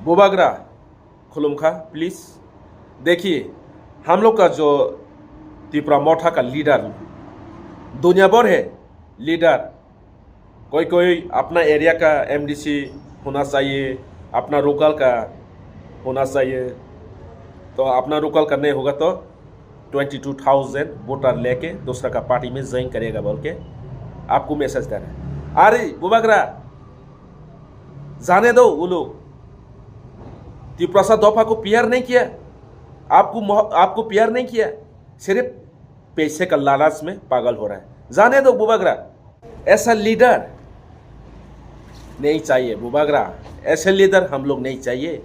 Bubagra खुलुमखा please देखिए, हम लोग का जो त्रिपुरा मोर्चा का लीडर दुनिया भर है लीडर, कोई कोई अपना एरिया का एमडीसी होना चाहिए, अपना लोकल का होना चाहिए, तो अपना लोकल का नहीं होगा तो 22,000 वोटर लेके दूसरा का पार्टी में ज्वाइन करेगा बोल के आपको मैसेज दे रहे हैं। अरे बुबागरा जाने दो, वो लोग त्रिपुरा सा दफा को प्यार नहीं किया, आपको प्यार नहीं किया, सिर्फ पैसे का लालच में पागल हो रहा है। जाने दो बुबागरा, ऐसा लीडर नहीं चाहिए बुबागरा, ऐसे लीडर हम लोग नहीं चाहिए।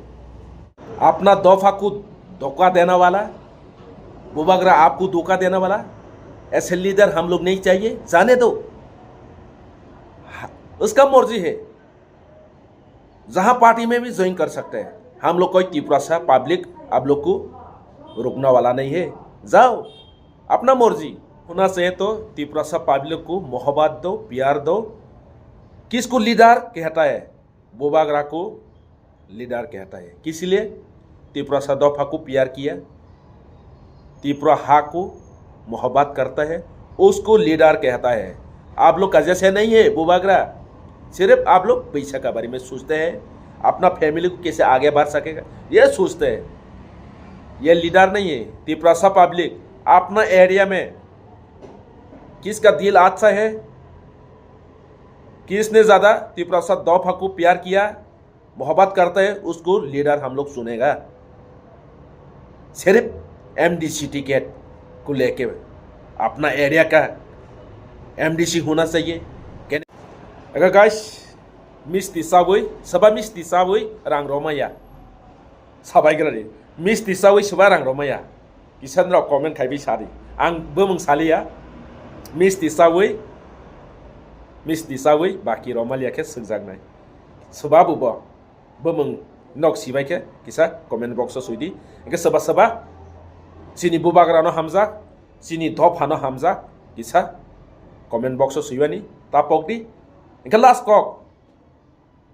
अपना दफा को धोखा देने वाला बुबागरा, आपको धोखा देने वाला ऐसे लीडर हम लोग नहीं चाहिए। जाने दो, उसका मर्जी है, जहां पार्टी में भी ज्वाइन कर सकते हैं। हम लोग कोई त्रिपुरा सा पब्लिक आप लोग को रोकने वाला नहीं है। जाओ, अपना मर्जी होना चाहिए तो त्रिपुरा सा पब्लिक को मोहब्बत दो, प्यार दो। किसको लीडर कहता है? बुबागरा को लीडर कहता है। किस लिए? त्रिपुरा सा दफा को प्यार किया, त्रिपुरा हा को मोहब्बत करता है, उसको लीडर कहता है। आप लोग का जैसे नहीं है बुबागरा, सिर्फ आप लोग पैसा के बारे में सोचते हैं, अपना फैमिली को कैसे आगे बढ़ सकेगा ये सोचते हैं। ये लीडर नहीं है। त्रिपुरा सा पब्लिक अपना एरिया में किसका दिल अच्छा है, किसने ज़्यादा त्रिपुरा सा दफा को प्यार किया, मोहब्बत करता है, उसको लीडर हम लोग सुनेगा। सिर्फ एमडीसी टिकट को लेके अपना एरिया का एमडीसी होना चाहिए। अगर गाइस मिस्टी साबै सबा मिस्टी साबै रां रमाया साबायग्रानि मिस्टी साबै सबा रां रमाया किसान राव कमेंट खाइबि सारि आं बोमों सालिया मिस्टी साबै बाकी रमालिया के सोंजागनाय सबा बुबो बोमों नक सिबाय के किसा कमेंट बॉक्स सुइदि के सबा सबा सिनि बुबागरानो हामजा सिनि धफानो हामजा किसा कमेंट बॉक्स सुइबानि तापकदि इनका लास्ट कक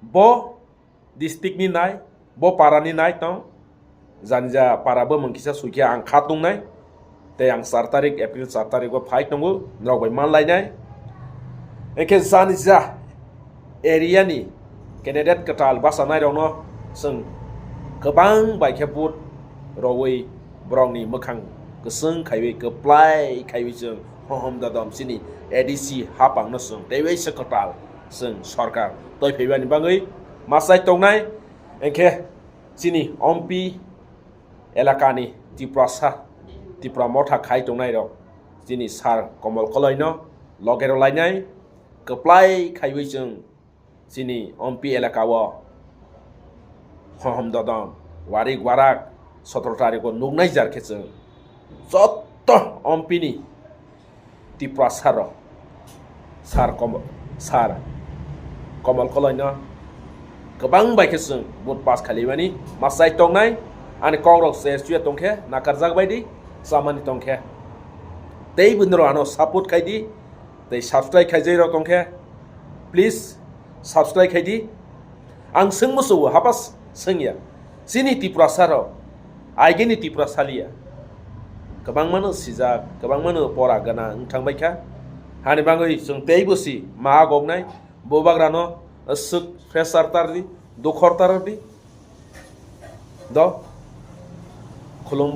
बो डिस्ट्रिक्ट नि नाय बो पारानि नाय तो जानजा पाराबो मंकिसा सुइखिया आं खातुंनाय ते आं 4 तारिख एप्रिल 4 तारिख को फाइट नंगो रावबाय मानलायनाय एके जानजा एरिया नि कैंडिडेट कटाल बासानाय रवनो जों गोबां बाइखे बुट रवै ब्रंनि मोखां गोसों खाइबै गोप्लाय खाइबै जों हम दादम सिनि एडीसी हापांनो जों दैबै सकटाल जों सरकार तय फैबानि बागै मासाय तंनाय एखे सिनि एमपी एलाकानि त्रिपुरा मोर्चा खाइ तंनाय र सिनि सार कमल कलयनो लगेरो लायनाय गोप्लाय खाइबै जों सिनि एमपी एलाकाव हम दादम वारिक वाराक 17 तारिख को नुगनाय जारखे जों जत एमपी नि त्रिपुरा सार कमल कलयनो गोबां बाइखे जों बुट पास खालिबानि मासाय तंनाय आनि कौरव सेसुया तंखे नाकारजाग बायदि सामानि तंखे दै बुनरो आनो सपोर्ट खाइदि दै सब्सक्राइब खाइजै र तंखे प्लीज सब्सक्राइब खाइदि आं सों मोसौ हापास सोंया सिनि त्रिपुरा सार आइगेनि त्रिपुरा सालिया गोबां मानो सिजाक गोबां मानो परा गोनां थांबायखा हानि बागै जों दै बोसि मा गगनाय बुबागरानो सुख प्रेसार तारदि दुखर तारदि द खुलुम